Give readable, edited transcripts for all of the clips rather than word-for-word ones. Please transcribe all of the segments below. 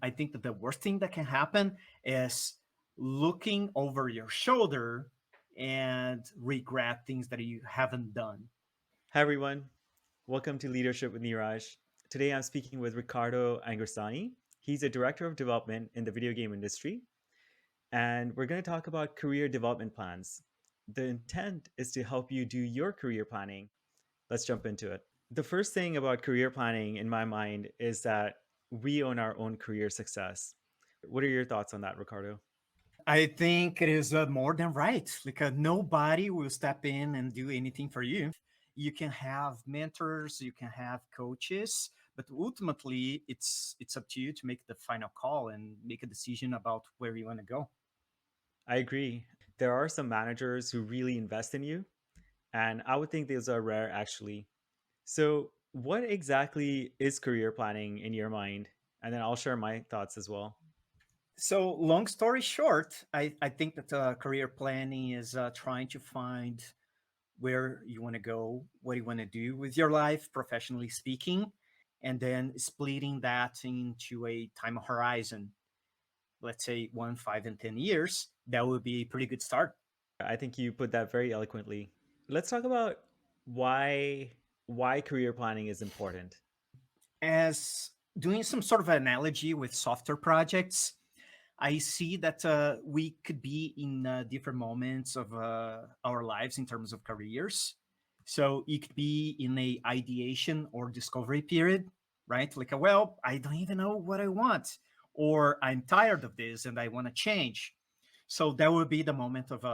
I think that the worst thing that can happen is looking over your shoulder and regret things that you haven't done. Hi, everyone. Welcome to Leadership with Niraj. Today, I'm speaking with Ricardo Angrisani. He's a director of development in the video game industry, and we're going to talk about career development plans. The intent is to help you do your career planning. Let's jump into it. The first thing about career planning in my mind is that we own our own career success. What are your thoughts on that, Ricardo? I think it is more than right. Like nobody will step in and do anything for you. You can have mentors, you can have coaches, but ultimately it's up to you to make the final call and make a decision about where you want to go. I agree. There are some managers who really invest in you, and I would think those are rare actually. So, what exactly is career planning in your mind? And then I'll share my thoughts as well. So, long story short, I think that career planning is trying to find where you want to go, what you want to do with your life, professionally speaking, and then splitting that into a time horizon. Let's say 1, 5, and 10 years. That would be a pretty good start. I think you put that very eloquently. Let's talk about why why career planning is important. As doing some sort of analogy with software projects, I see that we could be in different moments of our lives in terms of careers. So it could be in a ideation or discovery period, right? Like, well, I don't even know what I want, or I'm tired of this and I want to change. So that would be the moment of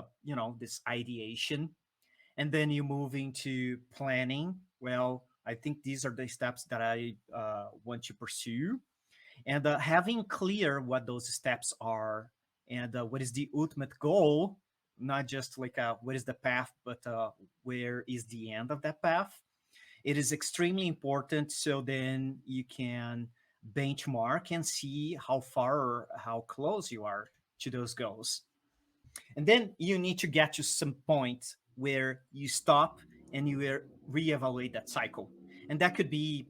this ideation, and then you move into planning. Well, I think these are the steps that I want to pursue, and having clear what those steps are and what is the ultimate goal, not just like what is the path, but where is the end of that path. It is extremely important, so then you can benchmark and see how far or how close you are to those goals. And then you need to get to some point where you stop and you reevaluate that cycle. And that could be,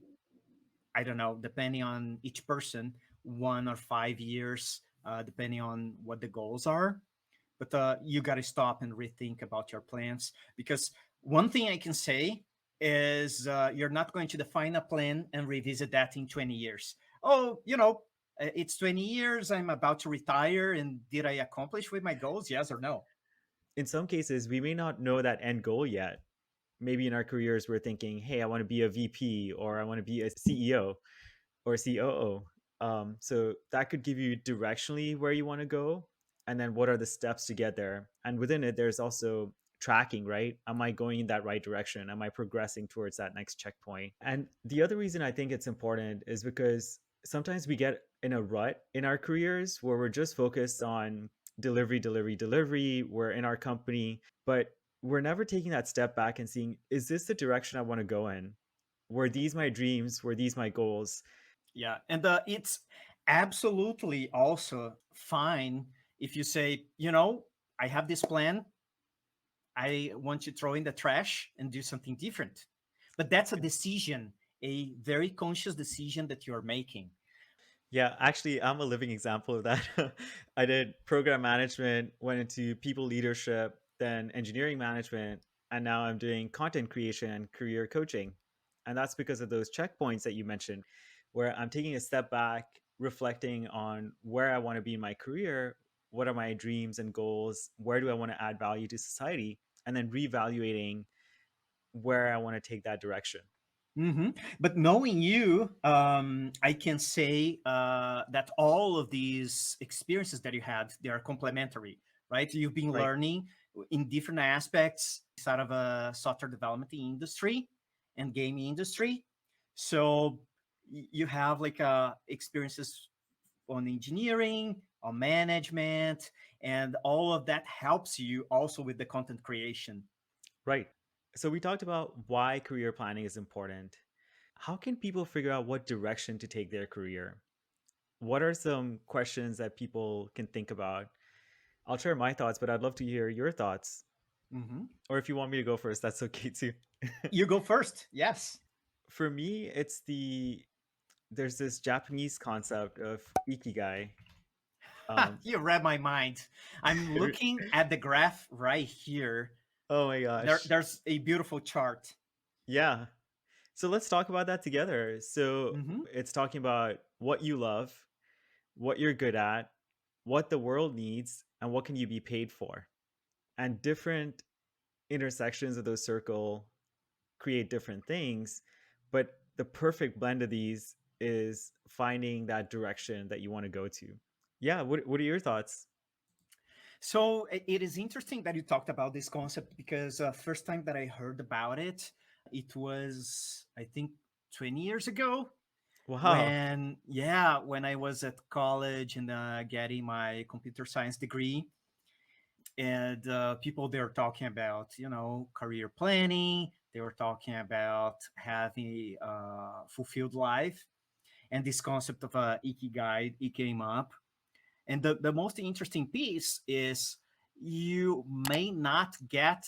I don't know, depending on each person, 1 or 5 years, depending on what the goals are. But you got to stop and rethink about your plans, because one thing I can say is you're not going to define a plan and revisit that in 20 years. Oh, it's 20 years. I'm about to retire. And did I accomplish with my goals? Yes or no? In some cases, we may not know that end goal yet. Maybe in our careers, we're thinking, hey, I want to be a VP or I want to be a CEO or COO. So that could give you directionally where you want to go, and then what are the steps to get there. And within it, there's also tracking, right? Am I going in that right direction? Am I progressing towards that next checkpoint? And the other reason I think it's important is because sometimes we get in a rut in our careers where we're just focused on delivery, delivery, delivery. We're in our company, but we're never taking that step back and seeing, is this the direction I want to go in? Were these my dreams? Were these my goals? Yeah. And it's absolutely also fine if you say, I have this plan. I want to throw in the trash and do something different. But that's a decision, a very conscious decision that you're making. Yeah, actually, I'm a living example of that. I did program management, went into people leadership, then engineering management, and now I'm doing content creation and career coaching. And that's because of those checkpoints that you mentioned, where I'm taking a step back, reflecting on where I want to be in my career, what are my dreams and goals, where do I want to add value to society, and then reevaluating where I want to take that direction. But knowing you, I can say that all of these experiences that you had, they are complementary, right? You've been Right. learning in different aspects inside of a software development industry and gaming industry. So you have like experiences on engineering, on management, and all of that helps you also with the content creation. Right. So we talked about why career planning is important. How can people figure out what direction to take their career? What are some questions that people can think about? I'll share my thoughts, but I'd love to hear your thoughts. Mhm. Or if you want me to go first, that's okay too. You go first. Yes. For me, it's there's this Japanese concept of ikigai. Um, You read my mind. I'm looking at the graph right here. oh my gosh. There's a beautiful chart. Yeah. So let's talk about that together. So Hmm. it's talking about what you love, what you're good at, what the world needs, and what can you be paid for. And different intersections of those circle create different things, but the perfect blend of these is finding that direction that you want to go to. Yeah, what are your thoughts? So it is interesting that you talked about this concept because first time that I heard about it, it was I think 20 years ago Wow. when when I was at college and getting my computer science degree, and people they were talking about career planning. They were talking about having a fulfilled life, and this concept of ikigai it came up. And the most interesting piece is you may not get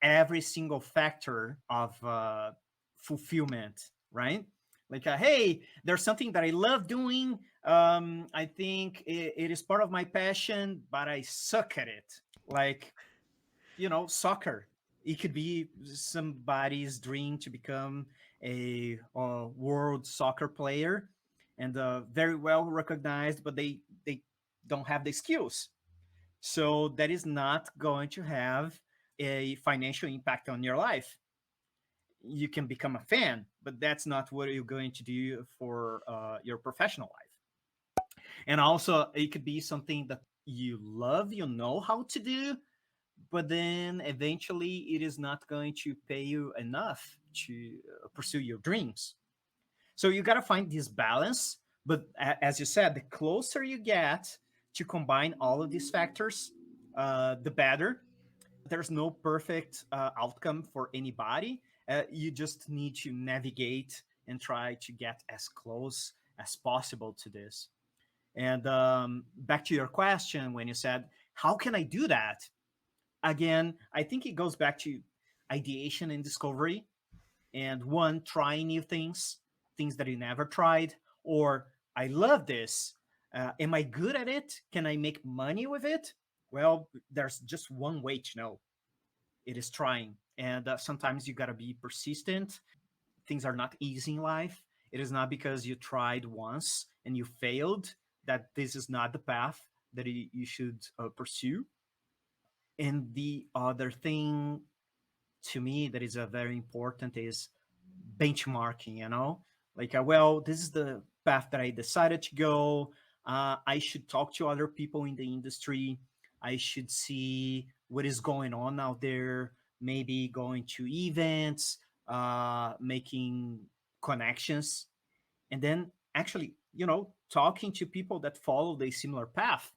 every single factor of fulfillment, right? Like, hey, there's something that I love doing. I think it is part of my passion, but I suck at it. Like, soccer. It could be somebody's dream to become a world soccer player and very well recognized, but they don't have the skills. So that is not going to have a financial impact on your life. You can become a fan, but that's not what you're going to do for your professional life. And also, it could be something that you love, you know how to do, but then eventually it is not going to pay you enough to pursue your dreams. So you got to find this balance. But as you said, the closer you get to combine all of these factors, the better. There's no perfect outcome for anybody. You just need to navigate and try to get as close as possible to this. And back to your question, when you said, how can I do that? Again, I think it goes back to ideation and discovery, and one, trying new things, things that you never tried, or I love this. Am I good at it? Can I make money with it? Well, there's just one way to know. It is trying. And sometimes you got to be persistent. Things are not easy in life. It is not because you tried once and you failed that this is not the path that you should pursue. And the other thing to me that is very important is benchmarking, like well, this is the path that I decided to go. I should talk to other people in the industry. I should see what is going on out there, maybe going to events, making connections, and then actually talking to people that follow the similar path,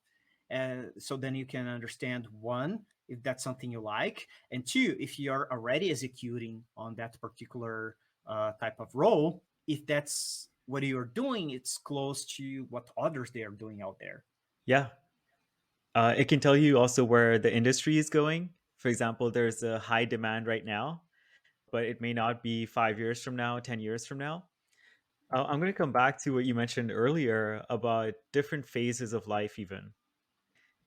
so then you can understand, one, if that's something you like, and two, if you're already executing on that particular type of role, if that's what you're doing, it's close to what others they are doing out there. Yeah. It can tell you also where the industry is going. For example, there's a high demand right now, but it may not be 5 years from now, 10 years from now. I'm going to come back to what you mentioned earlier about different phases of life, even.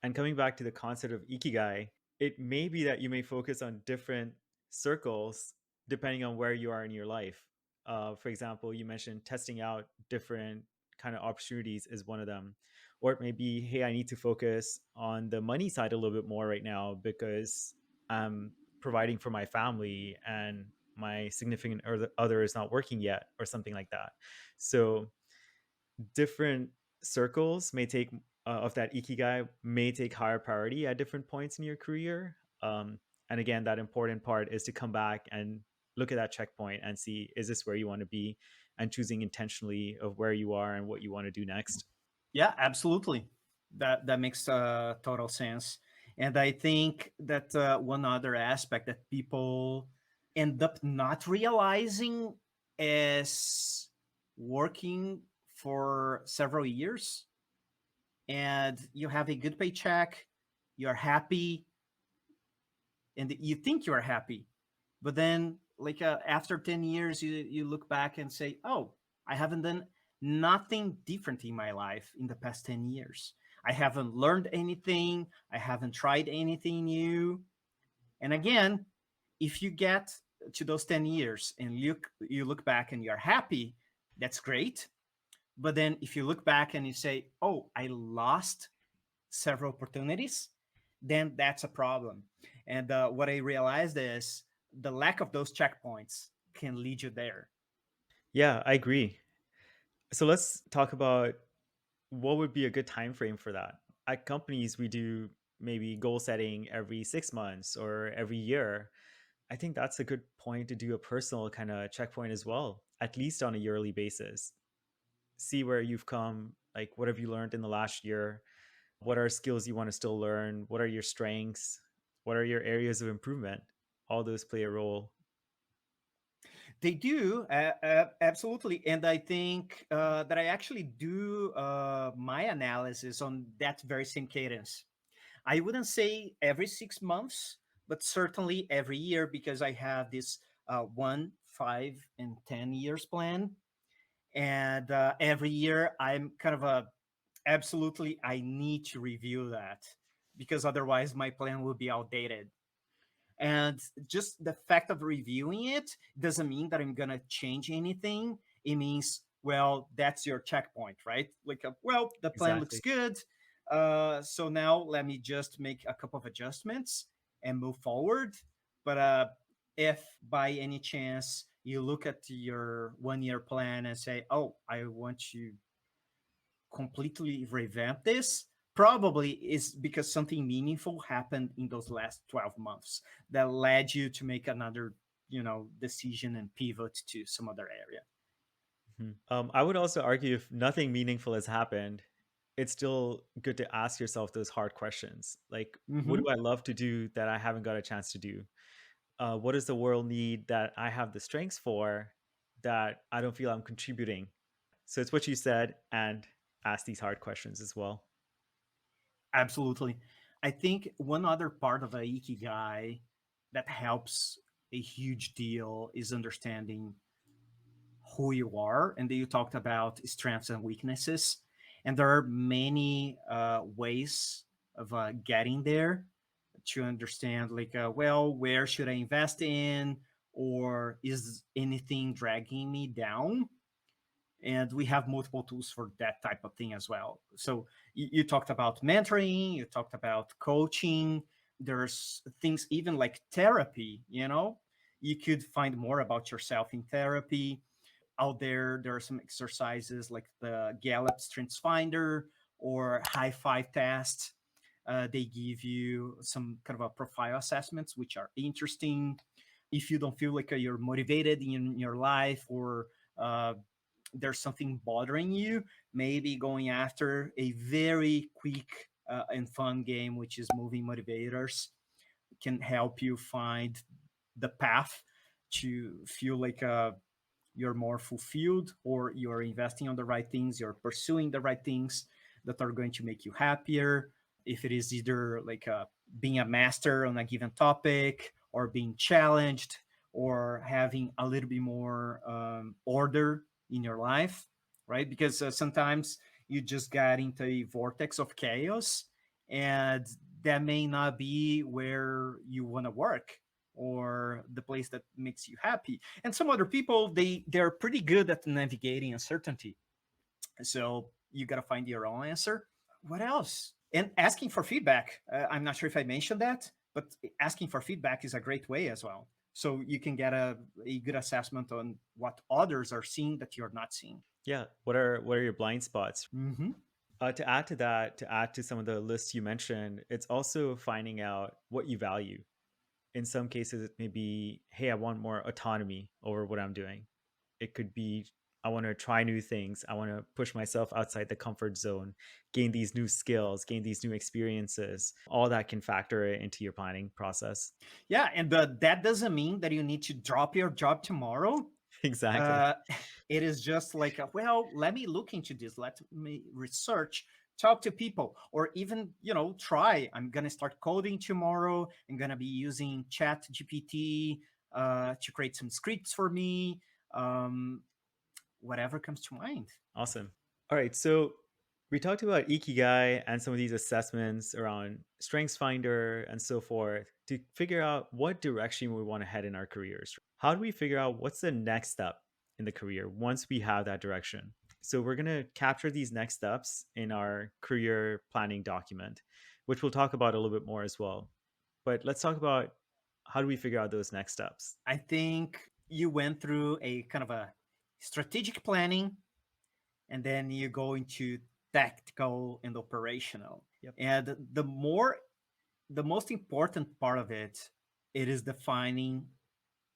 And coming back to the concept of ikigai, it may be that you may focus on different circles depending on where you are in your life. For example, you mentioned testing out different kind of opportunities is one of them. Or it may be, hey, I need to focus on the money side a little bit more right now because I'm providing for my family and my significant other is not working yet, or something like that. So different circles may take of that ikigai may take higher priority at different points in your career. And again, that important part is to come back and look at that checkpoint and see, is this where you want to be, and choosing intentionally of where you are and what you want to do next. Yeah, absolutely. That makes total sense. And I think that one other aspect that people end up not realizing is working for several years and you have a good paycheck, you're happy, and you think you're happy, but then like after 10 years you look back and say, oh, I haven't done nothing different in my life in the past 10 years. I haven't learned anything, I haven't tried anything new. And again, if you get to those 10 years and you look back and you're happy, that's great. But then if you look back and you say, "Oh, I lost several opportunities," then that's a problem. And what I realized is the lack of those checkpoints can lead you there. Yeah, I agree. So let's talk about what would be a good time frame for that. At companies, we do maybe goal setting every 6 months or every year. I think that's a good point to do a personal kind of checkpoint as well, at least on a yearly basis. See where you've come, like what have you learned in the last year? What are skills you want to still learn? What are your strengths? What are your areas of improvement? All those play a role. They do, absolutely. And I think that I actually do my analysis on that very same cadence. I wouldn't say every 6 months, but certainly every year because I have this 1, 5, and 10 years plan. And every year I'm kind of a absolutely, I need to review that because otherwise my plan will be outdated. And just the fact of reviewing it doesn't mean that I'm gonna change anything. It means, well, that's your checkpoint, right? Like, well, the plan looks Exactly. good. So now let me just make a couple of adjustments and move forward. But if by any chance you look at your 1 year plan and say, "Oh, I want to completely revamp this," probably is because something meaningful happened in those last 12 months that led you to make another, decision and pivot to some other area. I would also argue if nothing meaningful has happened, it's still good to ask yourself those hard questions. Like, what do Hmm. I love to do that I haven't got a chance to do? What does the world need that I have the strengths for that I don't feel I'm contributing? So it's what you said, and ask these hard questions as well. Absolutely. I think one other part of a ikigai that helps a huge deal is understanding who you are. And then you talked about strengths and weaknesses, and there are many ways of getting there to understand, like, well, where should I invest in, or is anything dragging me down? And we have multiple tools for that type of thing as well. So you talked about mentoring, you talked about coaching. There's things even like therapy. You could find more about yourself in therapy. Out there are some exercises like the Gallup Strengths Finder or High Five test. They give you some kind of a profile assessments, which are interesting. If you don't feel like you're motivated in your life, or uh, there's something bothering you, maybe going after a very quick and fun game, which is moving motivators, can help you find the path to feel like you're more fulfilled, or you're investing on the right things, you're pursuing the right things that are going to make you happier. If it is either like being a master on a given topic, or being challenged, or having a little bit more order in your life, right? Because sometimes you just got into a vortex of chaos, and that may not be where you want to work, or the place that makes you happy. And some other people, they're pretty good at navigating uncertainty, so you got to find your own answer. What else? And asking for feedback. I'm not sure if I mentioned that, but asking for feedback is a great way as well, so you can get a good assessment on what others are seeing that you're not seeing. Yeah. What are your blind spots? Hmm. To add to that, to add to some of the lists you mentioned, it's also finding out what you value. In some cases, it may be, hey, I want more autonomy over what I'm doing. It could be, I want to try new things. I want to push myself outside the comfort zone, gain these new skills, gain these new experiences. All that can factor into your planning process. Yeah, and that doesn't mean that you need to drop your job tomorrow. Exactly. uh, it is just like, well, let me look into this, let me research, talk to people, or even, try. I'm going to start coding tomorrow. I'm going to be using Chat GPT to create some scripts for me. um, whatever comes to mind. Awesome. All right. So we talked about Ikigai and some of these assessments around Strengths Finder and so forth to figure out what direction we want to head in our careers. How do we figure out what's the next step in the career once we have that direction? So we're going to capture these next steps in our career planning document, which we'll talk about a little bit more as well. But let's talk about how do we figure out those next steps? I think you went through a kind of a strategic planning, and then you go into tactical and operational. Yep. And the most important part of it, it is defining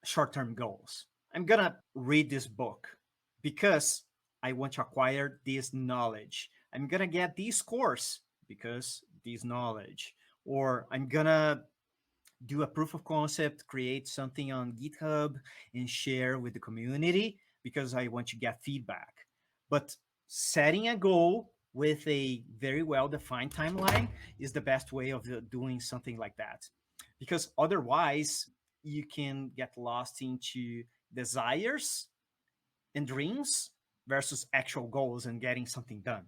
short-term goals. I'm gonna read this book because I want to acquire this knowledge. I'm gonna get this course because this knowledge, or I'm gonna do a proof of concept, create something on GitHub and share with the community because I want to get feedback. But setting a goal with a very well defined timeline is the best way of doing something like that. Because otherwise, you can get lost into desires and dreams versus actual goals and getting something done.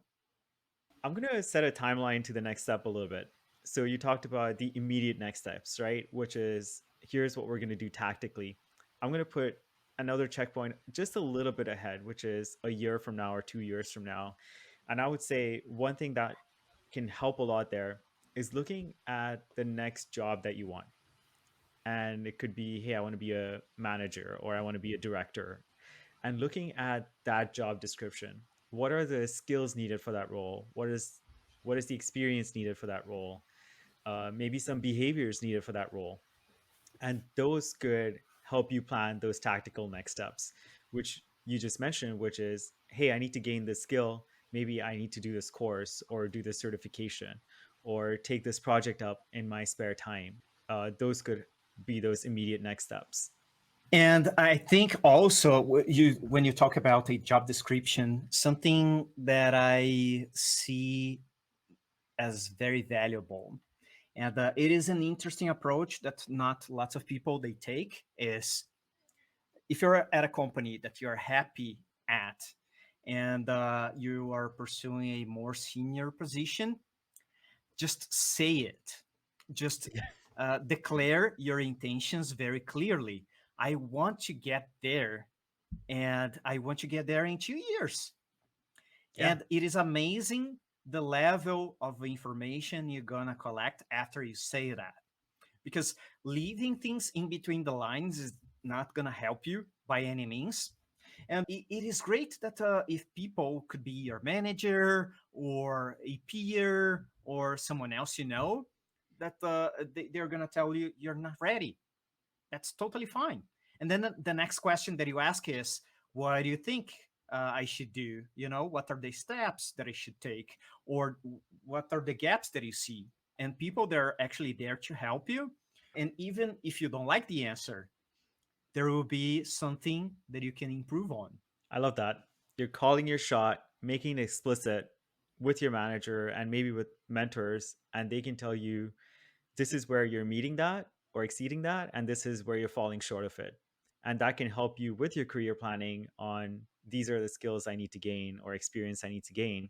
I'm going to set a timeline to the next step a little bit. So you talked about the immediate next steps, right? Which is here's what we're going to do tactically. I'm going to put another checkpoint just a little bit ahead, which is a year from now or 2 years from now. And I would say one thing that can help a lot there is looking at the next job that you want. And it could be, hey, I want to be a manager or I want to be a director, and looking at that job description. What are the skills needed for that role? What is the experience needed for that role? Maybe some behaviors needed for that role, and those could help you plan those tactical next steps, which you just mentioned, which is, hey, I need to gain this skill. Maybe I need to do this course or do this certification or take this project up in my spare time. Those could be those immediate next steps. And I think also you when you talk about a job description, something that I see as very valuable, and it is an interesting approach that not lots of people they take, is if you're at a company that you're happy at and you are pursuing a more senior position, just say it. Just declare your intentions very clearly. I want to get there, and I want to get there in 2 years. Yeah. And it is amazing the level of information you're gonna collect after you say that. Because leaving things in between the lines is not gonna help you by any means. And it is great that if people could be your manager or a peer or someone else you know, that they're gonna tell you you're not ready. That's totally fine. And then the next question that you ask is, what do you think I should do? You know, what are the steps that I should take? Or what are the gaps that you see? And people that are actually there to help you. And even if you don't like the answer, there will be something that you can improve on. I love that. You're calling your shot, making it explicit with your manager and maybe with mentors, and they can tell you this is where you're meeting that or exceeding that, and this is where you're falling short of it. And that can help you with your career planning on these are the skills I need to gain or experience I need to gain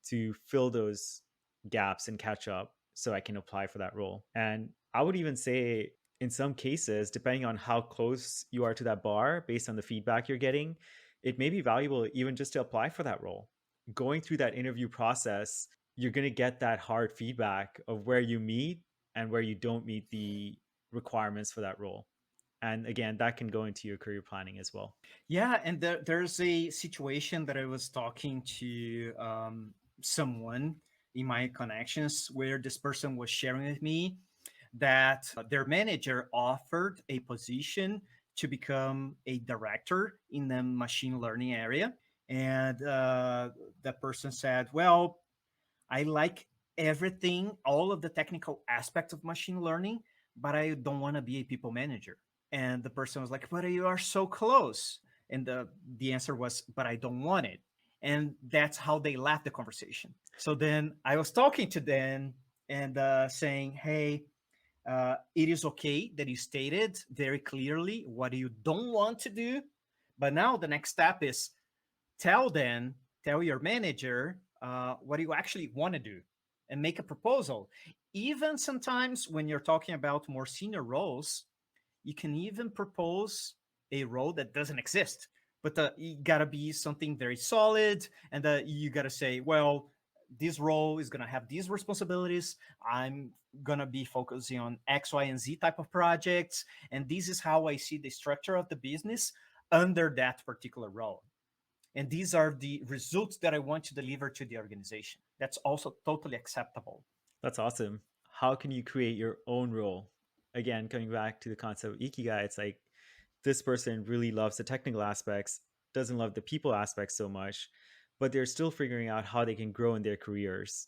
to fill those gaps and catch up so I can apply for that role. And I would even say, in some cases, depending on how close you are to that bar based on the feedback you're getting, it may be valuable even just to apply for that role. Going through that interview process, you're going to get that hard feedback of where you meet and where you don't meet the requirements for that role. And again, that can go into your career planning as well. Yeah, and there's a situation that I was talking to someone in my connections where this person was sharing with me that their manager offered a position to become a director in the machine learning area. And that person said, well, I like everything, all of the technical aspects of machine learning, but I don't want to be a people manager. And the person was like, but you are so close. And the answer was, but I don't want it. And that's how they left the conversation. So then I was talking to them and saying, hey, it is okay that you stated very clearly what you don't want to do. But now the next step is tell your manager what you actually want to do and make a proposal. Even sometimes when you're talking about more senior roles, you can even propose a role that doesn't exist, but you gotta be something very solid, and you gotta say, well, this role is gonna have these responsibilities. I'm gonna be focusing on X, Y, and Z type of projects, and this is how I see the structure of the business under that particular role. And these are the results that I want to deliver to the organization. That's also totally acceptable. That's awesome. How can you create your own role? Again, coming back to the concept of ikigai, it's like this person really loves the technical aspects, doesn't love the people aspects so much, but they're still figuring out how they can grow in their careers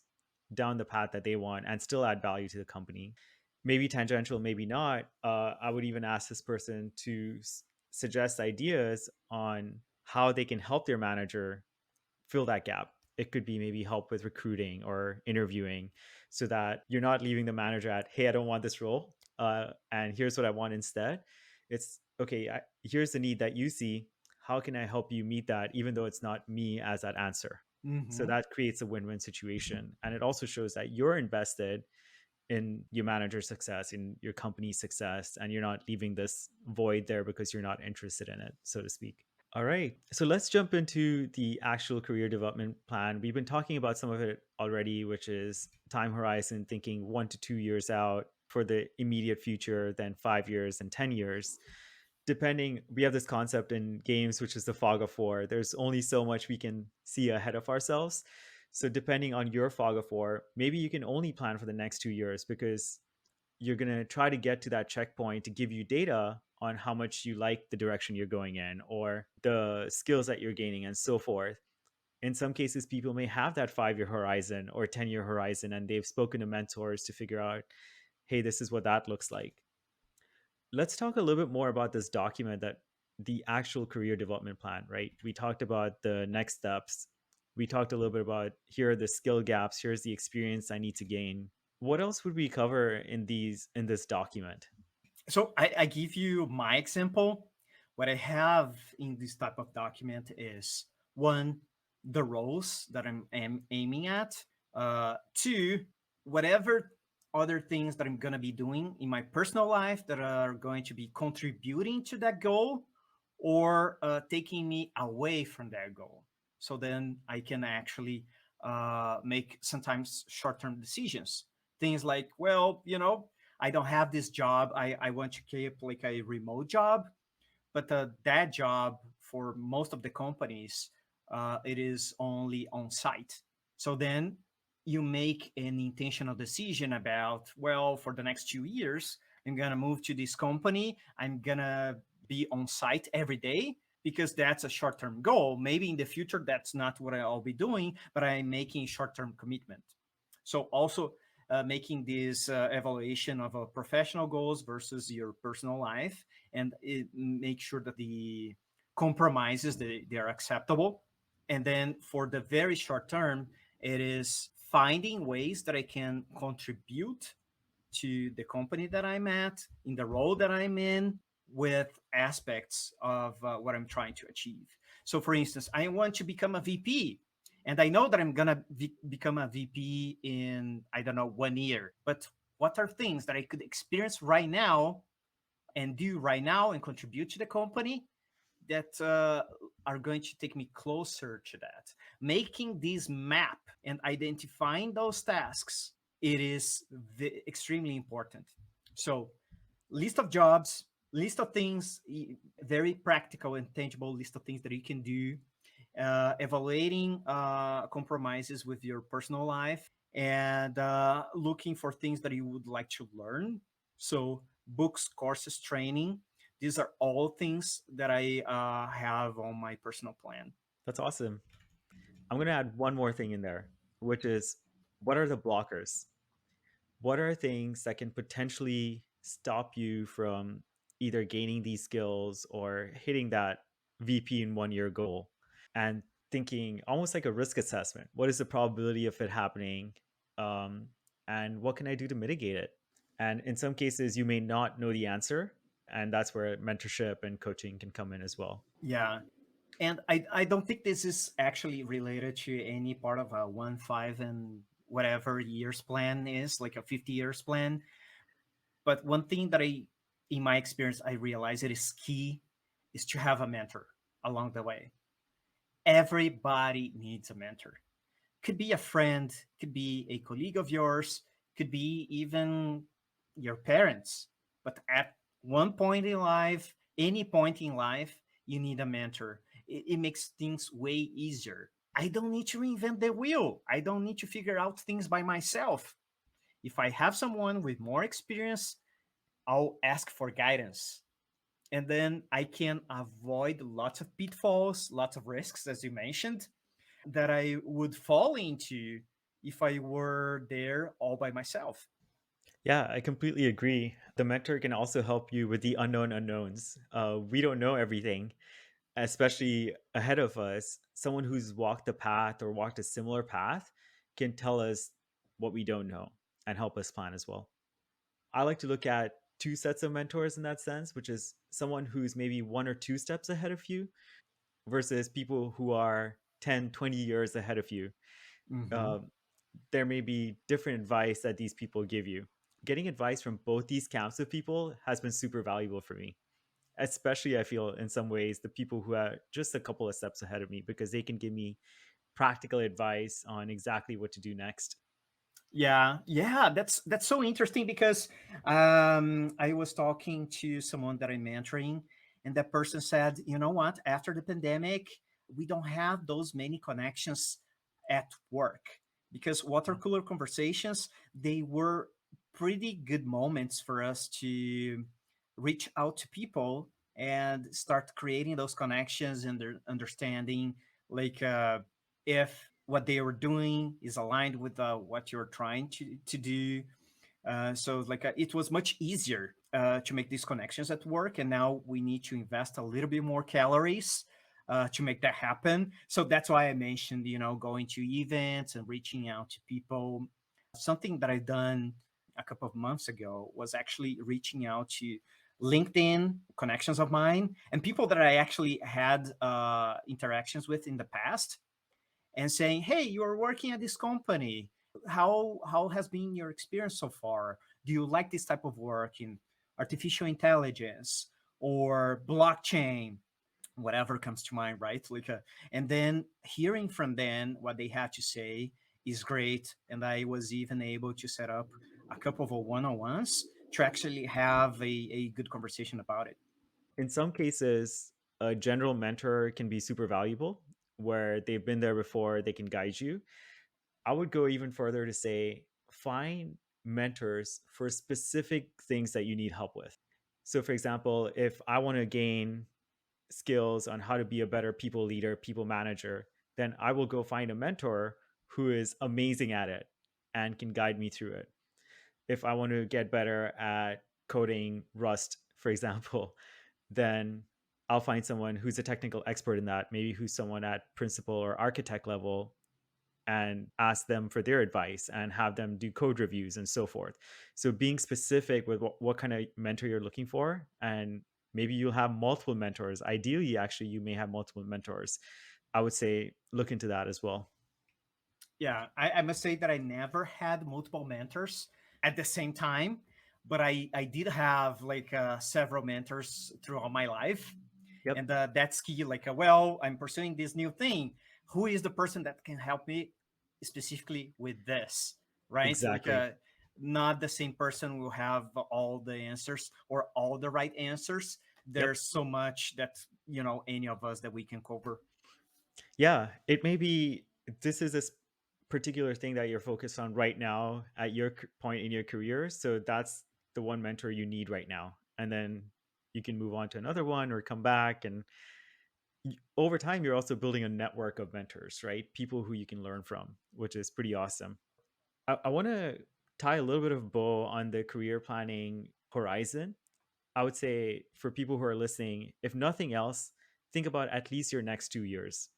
down the path that they want and still add value to the company. Maybe tangential, maybe not. I would even ask this person to suggest ideas on how they can help their manager fill that gap. It could be maybe help with recruiting or interviewing so that you're not leaving the manager at, hey, I don't want this role. And here's what I want instead. It's okay, here's the need that you see. How can I help you meet that, even though it's not me as that answer? So Mm-hmm. that creates a win win situation. And it also shows that you're invested in your manager's success, in your company's success, and you're not leaving this void there because you're not interested in it, so to speak. All right. So let's jump into the actual career development plan. We've been talking about some of it already, which is time horizon, thinking 1 to 2 years out for the immediate future, then 5 years and 10 years. Depending, we have this concept in games, which is the fog of war. There's only so much we can see ahead of ourselves. So, depending on your fog of war, maybe you can only plan for the next 2 years because you're going to try to get to that checkpoint to give you data on how much you like the direction you're going in or the skills that you're gaining and so forth. In some cases, people may have that 5 year horizon or 10-year horizon, and they've spoken to mentors to figure out, hey, this is what that looks like. Let's talk a little bit more about this document, that the actual career development plan, right? We talked about the next steps. We talked a little bit about here are the skill gaps, here's the experience I need to gain. What else would we cover in this document? So I give you my example. What I have in this type of document is one, the roles that I'm aiming at. Two, whatever other things that I'm gonna be doing in my personal life that are going to be contributing to that goal or taking me away from that goal. So then I can actually make sometimes short-term decisions. Things like, well, I don't have this job. I want to keep like a remote job, but that job for most of the companies, it is only on site. So then you make an intentional decision about, well, for the next 2 years, I'm going to move to this company. I'm going to be on site every day because that's a short term goal. Maybe in the future, that's not what I'll be doing, but I'm making short term commitment. So also making this evaluation of professional goals versus your personal life, and make sure that the compromises they are acceptable. And then for the very short term, it is finding ways that I can contribute to the company that I'm at, in the role that I'm in, with aspects of what I'm trying to achieve. So, for instance, I want to become a VP, and I know that I'm gonna become a VP in, I don't know, 1 year. But what are things that I could experience right now and do right now and contribute to the company that are going to take me closer to that? Making this map and identifying those tasks, it is extremely important. So, list of jobs, list of things, very practical and tangible list of things that you can do, evaluating compromises with your personal life, and looking for things that you would like to learn. So, books, courses, training. These are all things that I have on my personal plan. That's awesome. I'm going to add one more thing in there, which is what are the blockers? What are things that can potentially stop you from either gaining these skills or hitting that VP in 1 year goal? And thinking almost like a risk assessment. What is the probability of it happening? Um, and what can I do to mitigate it? And in some cases, you may not know the answer. And that's where mentorship and coaching can come in as well. Yeah. And I don't think this is actually related to any part of a 1, 5, and whatever years plan is, like a 50 years plan. But one thing that in my experience, I realize it is key is to have a mentor along the way. Everybody needs a mentor. Could be a friend, could be a colleague of yours, could be even your parents. But at one point in life, any point in life, you need a mentor. It makes things way easier. I don't need to reinvent the wheel. I don't need to figure out things by myself. If I have someone with more experience, I'll ask for guidance. And then I can avoid lots of pitfalls, lots of risks, as you mentioned, that I would fall into if I were there all by myself. Yeah, I completely agree. The mentor can also help you with the unknown unknowns. We don't know everything, especially ahead of us. Someone who's walked the path or walked a similar path can tell us what we don't know and help us plan as well. I like to look at two sets of mentors in that sense, which is someone who's maybe one or two steps ahead of you versus people who are 10, 20 years ahead of you. Hmm. Um, there may be different advice that these people give you. Getting advice from both these camps of people has been super valuable for me. Especially, I feel in some ways, the people who are just a couple of steps ahead of me because they can give me practical advice on exactly what to do next. Yeah, yeah, that's so interesting because I was talking to someone that I'm mentoring, and that person said, "You know what? After the pandemic, we don't have those many connections at work because water Mm. cooler conversations they were pretty good moments for us to reach out to people and start creating those connections and their understanding, like if what they were doing is aligned with what you're trying to do. So like it was much easier to make these connections at work, and now we need to invest a little bit more calories to make that happen. So that's why I mentioned, going to events and reaching out to people. Something that I've done a couple of months ago was actually reaching out to LinkedIn connections of mine and people that I actually had interactions with in the past, and saying, "Hey, you're working at this company. How has been your experience so far? Do you like this type of work in artificial intelligence or blockchain?" Whatever comes to mind, right? And then hearing from them what they had to say is great. And I was even able to set up a couple of one-on-ones to actually have a good conversation about it. In some cases, a general mentor can be super valuable where they've been there before, they can guide you. I would go even further to say find mentors for specific things that you need help with. So, for example, if I want to gain skills on how to be a better people leader, people manager, then I will go find a mentor who is amazing at it and can guide me through it. If I want to get better at coding Rust, for example, then I'll find someone who's a technical expert in that, maybe who's someone at principal or architect level, and ask them for their advice and have them do code reviews and so forth. So being specific with what kind of mentor you're looking for, and maybe you'll have multiple mentors. Ideally, actually, you may have multiple mentors. I would say look into that as well. Yeah, I must say that I never had multiple mentors at the same time, but I did have like several mentors throughout my life, Yep, and that's key. Like, well, I'm pursuing this new thing. Who is the person that can help me specifically with this? Right? exactly. Not the same person will have all the answers or all the right answers. Yep. There's so much that any of us that we can cover. Yeah, it may be this is this particular thing that you're focused on right now at your point in your career. So that's the one mentor you need right now. And then you can move on to another one or come back. And over time, you're also building a network of mentors, right? People who you can learn from, which is pretty awesome. I want to tie a little bit of bow on the career planning horizon. I would say for people who are listening, if nothing else, think about at least your next 2 years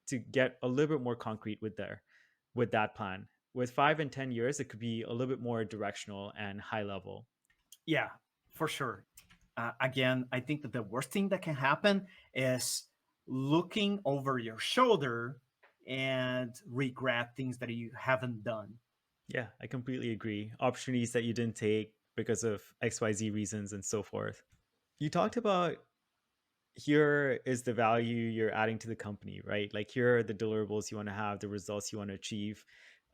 to get a little bit more concrete with that plan. With 5 and 10 years, it could be a little bit more directional and high level. Yeah, for sure. Again, I think that the worst thing that can happen is looking over your shoulder and regret things that you haven't done. Yeah, I completely agree. Opportunities that you didn't take because of XYZ reasons and so forth. You talked about here is the value you're adding to the company, right? Like here are the deliverables you want to have, the results you want to achieve.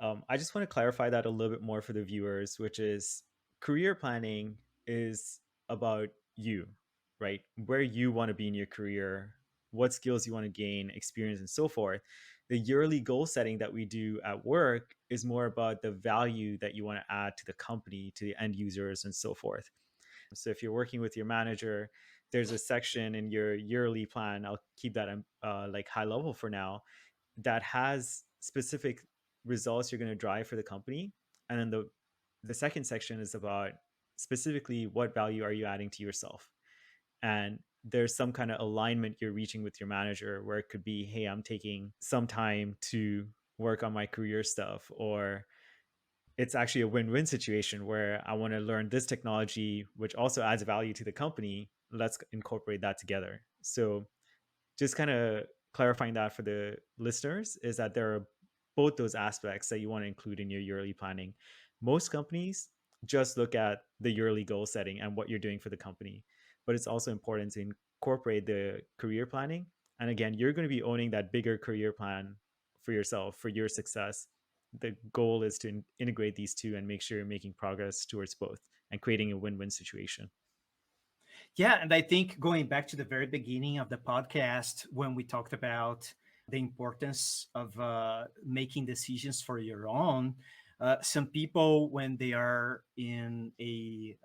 I just want to clarify that a little bit more for the viewers, which is career planning is about you, right? Where you want to be in your career, what skills you want to gain, experience, and so forth. The yearly goal setting that we do at work is more about the value that you want to add to the company, to the end users, and so forth. So if you're working with your manager, there's a section in your yearly plan. I'll keep that like high level for now, that has specific results you're going to drive for the company. And then the second section is about specifically what value are you adding to yourself. And there's some kind of alignment you're reaching with your manager where it could be, hey, I'm taking some time to work on my career stuff, or it's actually a win-win situation where I want to learn this technology, which also adds value to the company. Let's incorporate that together. So just kind of clarifying that for the listeners is that there are both those aspects that you want to include in your yearly planning. Most companies just look at the yearly goal setting and what you're doing for the company, but it's also important to incorporate the career planning. And again, you're going to be owning that bigger career plan for yourself, for your success. The goal is to integrate these two and make sure you're making progress towards both and creating a win-win situation. Yeah, and I think going back to the very beginning of the podcast when we talked about the importance of making decisions for your own, some people, when they are in a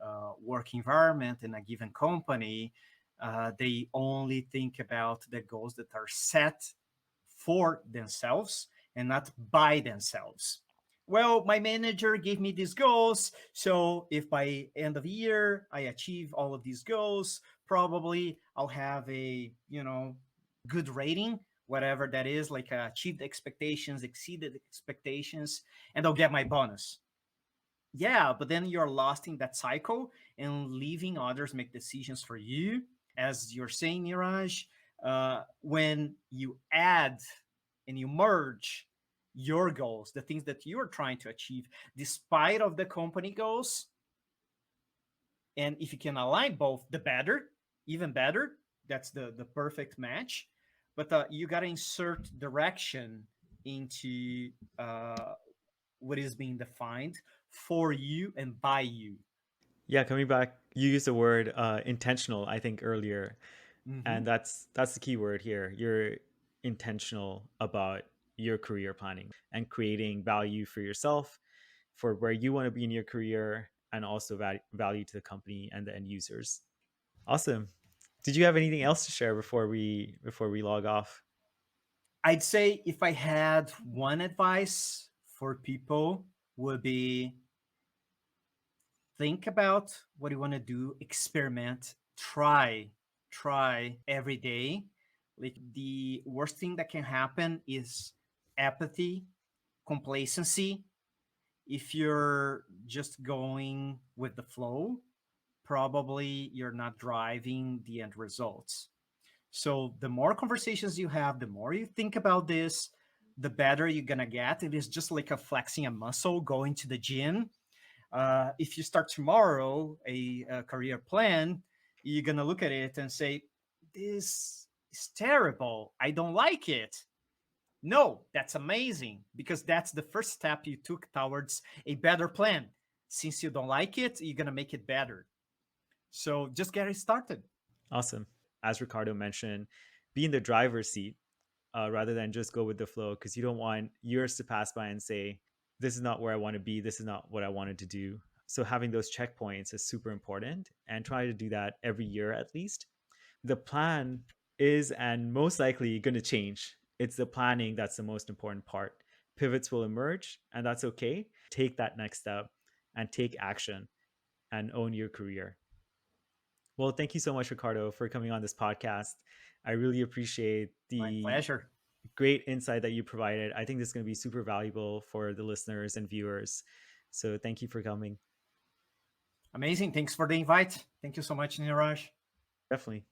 work environment in a given company, they only think about the goals that are set for themselves and not by themselves. Well, my manager gave me these goals, so if by end of year I achieve all of these goals, probably I'll have a, good rating, whatever that is, like achieved expectations, exceeded expectations, and I'll get my bonus. Yeah, but then you're lost in that cycle and leaving others make decisions for you. As you're saying, Niraj, when you add and you merge your goals, the things that you're trying to achieve, despite of the company goals, and if you can align both, the better, even better. That's the perfect match. But you got to insert direction into what is being defined for you and by you. Yeah, coming back, you used the word intentional, I think, earlier, and Mm-hmm. that's the key word here. You're intentional about your career planning and creating value for yourself, for where you want to be in your career, and also value to the company and the end users. Awesome. Did you have anything else to share before we log off? I'd say if I had one advice for people would be think about what you want to do, experiment, try every day. Like the worst thing that can happen is apathy, complacency. If you're just going with the flow, probably you're not driving the end results. So the more conversations you have, the more you think about this, the better you're gonna get. It is just like a flexing a muscle, going to the gym. If you start tomorrow a career plan, you're gonna look at it and say, "This is terrible. I don't like it." No, that's amazing because that's the first step you took towards a better plan. Since you don't like it, you're gonna make it better. So just get it started. Awesome. As Ricardo mentioned, be in the driver's seat rather than just go with the flow, because you don't want years to pass by and say, this is not where I want to be. This is not what I wanted to do. So having those checkpoints is super important, and try to do that every year at least. The plan is and most likely going to change. It's the planning that's the most important part. Pivots will emerge, and that's okay. Take that next step and take action and own your career. Well, thank you so much, Ricardo, for coming on this podcast. I really appreciate My the pleasure. great insight that you provided. I think this is going to be super valuable for the listeners and viewers. So thank you for coming. Amazing. Thanks for the invite. Thank you so much, Niraj. Definitely.